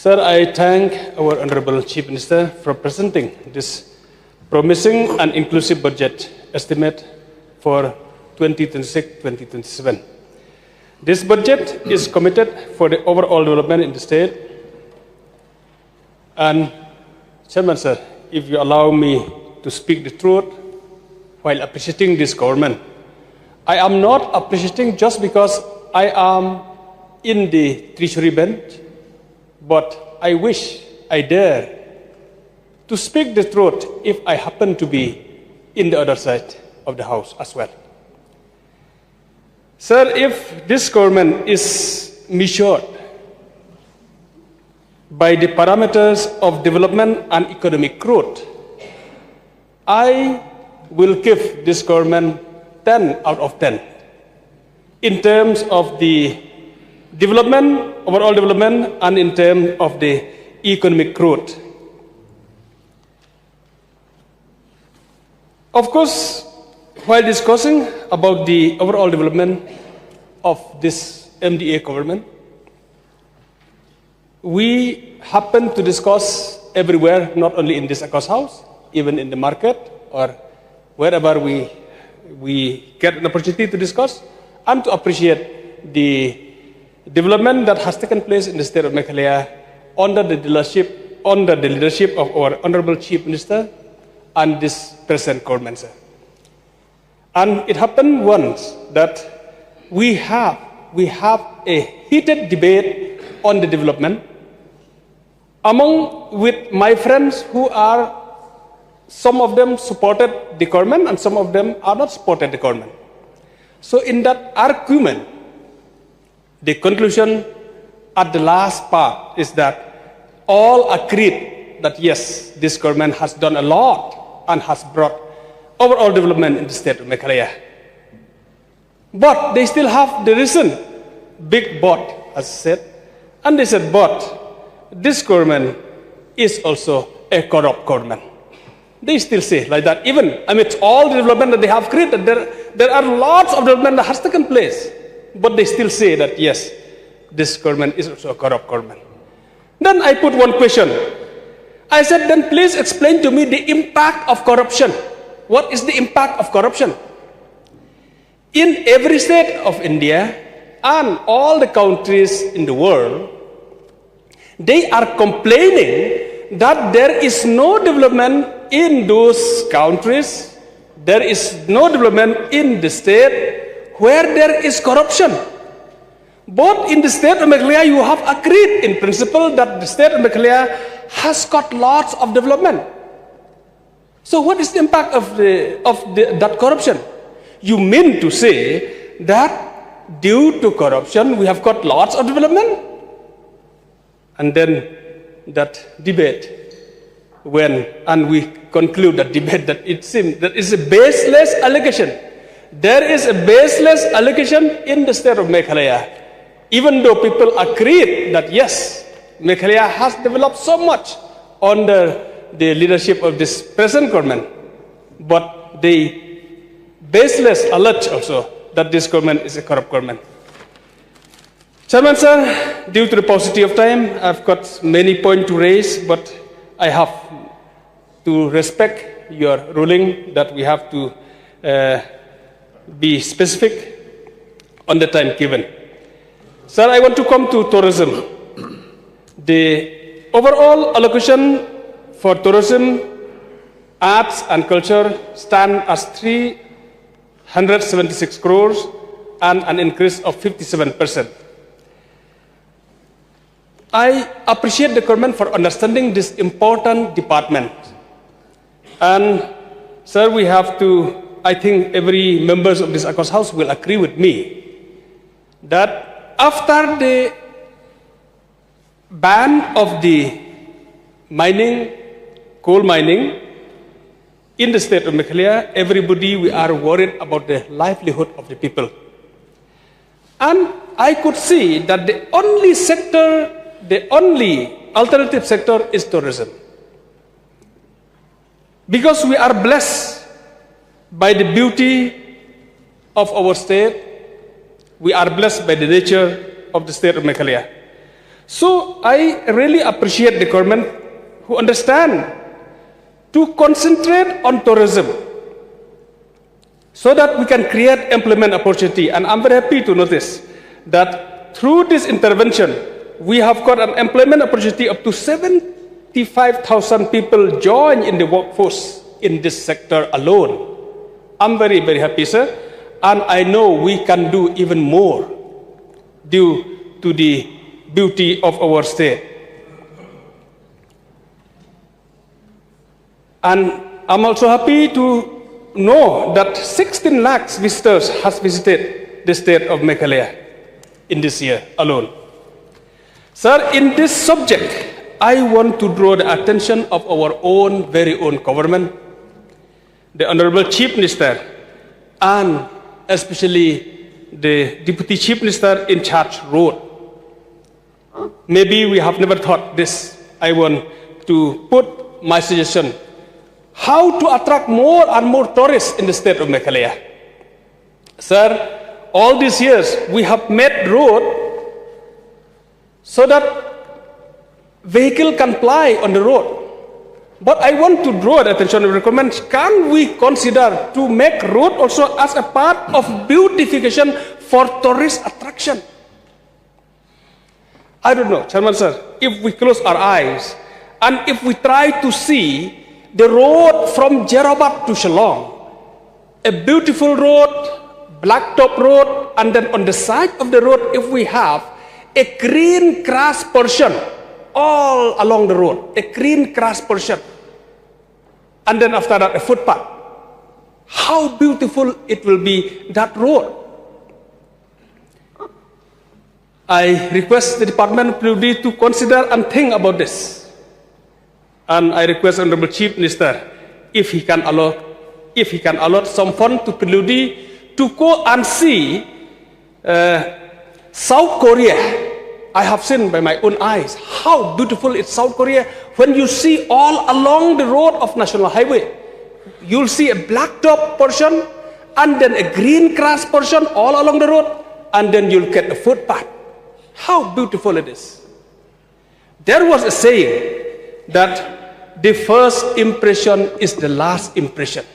Sir, I thank our Honorable Chief Minister for presenting this promising and inclusive budget estimate for 2026-2027. This budget is committed for the overall development in the state. And, Chairman, sir, if you allow me to speak the truth while appreciating this government, I am not appreciating just because I am in the Treasury bench, but I wish I dare to speak the truth if I happen to be in the other side of the house as well. Sir, if this government is measured by the parameters of development and economic growth, I will give this government 10 out of 10 in terms of the development, overall development, and in terms of the economic growth. Of course, while discussing about the overall development of this MDA government, we happen to discuss everywhere, not only in this house, even in the market or wherever we get an opportunity to discuss and to appreciate the development that has taken place in the state of Meghalaya under the leadership of our Honorable Chief Minister and this present government, sir. And it happened once that we have a heated debate on the development with my friends who are, some of them supported the government and some of them are not supported the government. So in that argument, the conclusion at the last part is that all agreed that yes, this government has done a lot and has brought overall development in the state of Meghalaya. But they still have the reason, big but, as said, and they said, but this government is also a corrupt government. They still say like that, even amidst all the development that they have created, there are lots of development that has taken place, but they still say that yes, this government is also a corrupt government. Then I put one question. I said, then please explain to me the impact of corruption. What is the impact of corruption? In every state of India and all the countries in the world, they are complaining that there is no development in those countries, there is no development in the state where there is corruption. But in the state of Meghalaya, you have agreed in principle that the state of Meghalaya has got lots of development. So what is the impact of that corruption? You mean to say that due to corruption, we have got lots of development? And then that debate, and we conclude that debate that it seems that is a baseless allegation. There is a baseless allegation in the state of Meghalaya, even though people agreed that yes, Meghalaya has developed so much under the leadership of this present government, but they baseless allege also that this government is a corrupt government. Chairman, sir, due to the paucity of time, I've got many points to raise, but I have to respect your ruling that we have to be specific on the time given. Sir, I want to come to tourism. The overall allocation for tourism, arts and culture stand as 376 crores and an increase of 57%. I appreciate the government for understanding this important department. And sir, we have to, I think every members of this house will agree with me that after the ban of the mining, coal mining in the state of Meghalaya, everybody, we are worried about the livelihood of the people. And I could see that the only sector, the only alternative sector is tourism. Because we are blessed by the beauty of our state, we are blessed by the nature of the state of Meghalaya. So I really appreciate the government who understand to concentrate on tourism so that we can create employment opportunity. And I'm very happy to notice that through this intervention, we have got an employment opportunity up to 75,000 people join in the workforce in this sector alone. I'm very, very happy, sir. And I know we can do even more due to the beauty of our state. And I'm also happy to know that 16 lakhs visitors has visited the state of Meghalaya in this year alone. Sir, in this subject, I want to draw the attention of our own, very own government, the Honorable Chief Minister, and especially the Deputy Chief Minister in charge road. Maybe we have never thought this. I want to put my suggestion how to attract more and more tourists in the state of Meghalaya. Sir, all these years we have made road so that vehicle can ply on the road. But I want to draw the attention and recommend, can we consider to make road also as a part of beautification for tourist attraction? I don't know, Chairman Sir, if we close our eyes and if we try to see the road from Jerobat to Shillong, a beautiful road, blacktop road, and then on the side of the road, if we have a green grass portion all along the road, a green grass portion, and then after that a footpath, how beautiful it will be, that road. I request the Department of PWD to consider and think about this. And I request Honorable Chief Minister, if he can allot some fund to PWD to go and see South Korea. I have seen by my own eyes how beautiful is South Korea. When you see all along the road of National Highway, you'll see a blacktop portion and then a green grass portion all along the road, and then you'll get a footpath. How beautiful it is. There was a saying that the first impression is the last impression.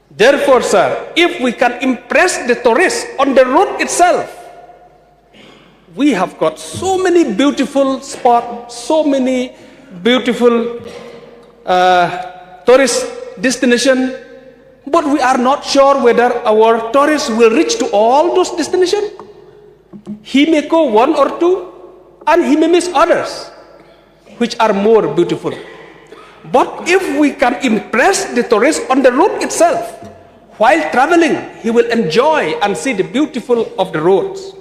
Therefore, sir, if we can impress the tourists on the road itself, we have got so many beautiful spots, so many beautiful tourist destinations, but we are not sure whether our tourists will reach to all those destinations. He may go one or two, and he may miss others, which are more beautiful. But if we can impress the tourist on the road itself, while traveling, he will enjoy and see the beautiful of the roads.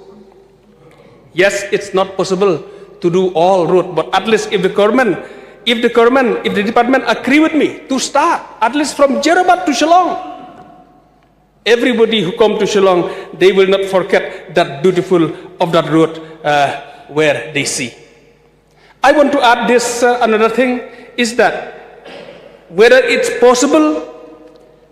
Yes, it's not possible to do all road, but at least if the department agree with me to start at least from Jerobat to Shillong, everybody who come to Shillong, they will not forget that beautiful of that road where they see. I want to add this, another thing is that whether it's possible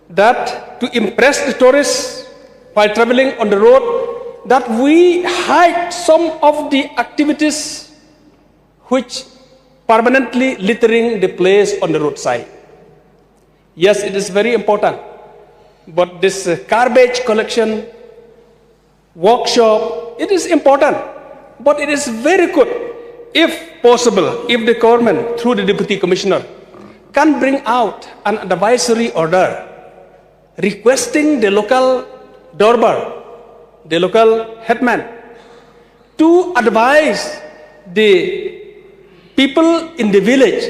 that to impress the tourists while traveling on the road, that we hide some of the activities which permanently littering the place on the roadside. Yes, it is very important, but this garbage collection, workshop, it is important, but it is very good if possible, if the government through the Deputy Commissioner can bring out an advisory order requesting the local Dorbar, the local headman, to advise the people in the village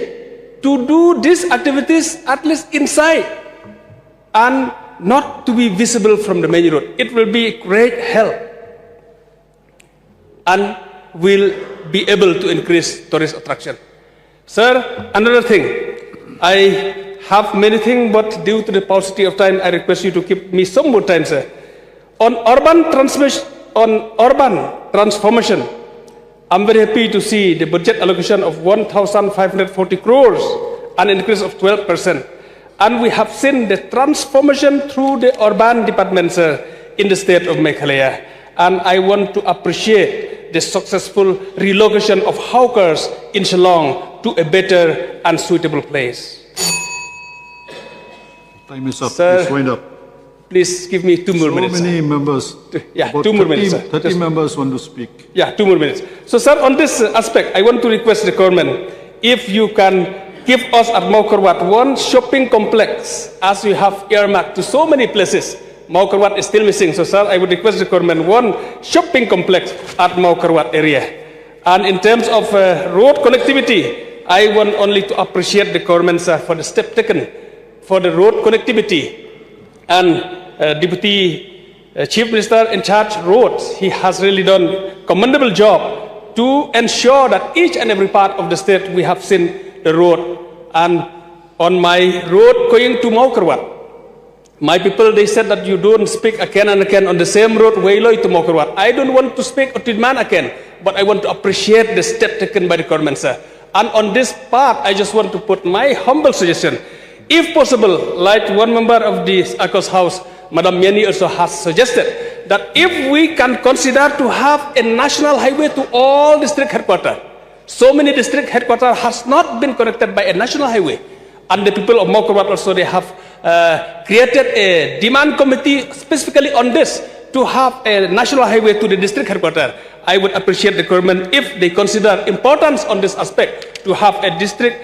to do these activities at least inside and not to be visible from the main road. It will be a great help and will be able to increase tourist attraction. Sir, another thing, I have many things, but due to the paucity of time, I request you to give me some more time, sir. On urban transformation, I'm very happy to see the budget allocation of 1,540 crores, an increase of 12%. And we have seen the transformation through the urban department, sir, in the state of Meghalaya. And I want to appreciate the successful relocation of hawkers in Shillong to a better and suitable place. Time is up. Sir, please wind up. Please give me 2 more minutes. So many members. Yeah, about 2 more minutes, sir. 30 members want to speak. Yeah, 2 more minutes. So, sir, on this aspect, I want to request the government, if you can give us at Maukarwat one shopping complex, as we have earmarked to so many places. Maukarwat is still missing. So, sir, I would request the government one shopping complex at Maukarwat area. And in terms of road connectivity, I want only to appreciate the government, sir, for the step taken for the road connectivity. And Deputy Chief Minister in charge roads, he has really done commendable job to ensure that each and every part of the state we have seen the road. And on my road going to Maukarwat, my people, they said that you don't speak again and again on the same road, Wailoi to Maukarwat. I don't want to speak Otidman again, but I want to appreciate the step taken by the government, sir. And on this part, I just want to put my humble suggestion. If possible, like one member of the ACOS House, Madam Miani also has suggested, that if we can consider to have a national highway to all district headquarters. So many district headquarters has not been connected by a national highway. And the people of Maukarwat also, they have created a demand committee specifically on this, to have a national highway to the district headquarters. I would appreciate the government if they consider importance on this aspect, to have a district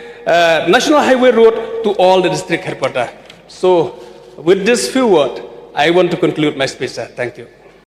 national highway road to all the district headquarters. So with this few words, I want to conclude my speech, sir. Thank you.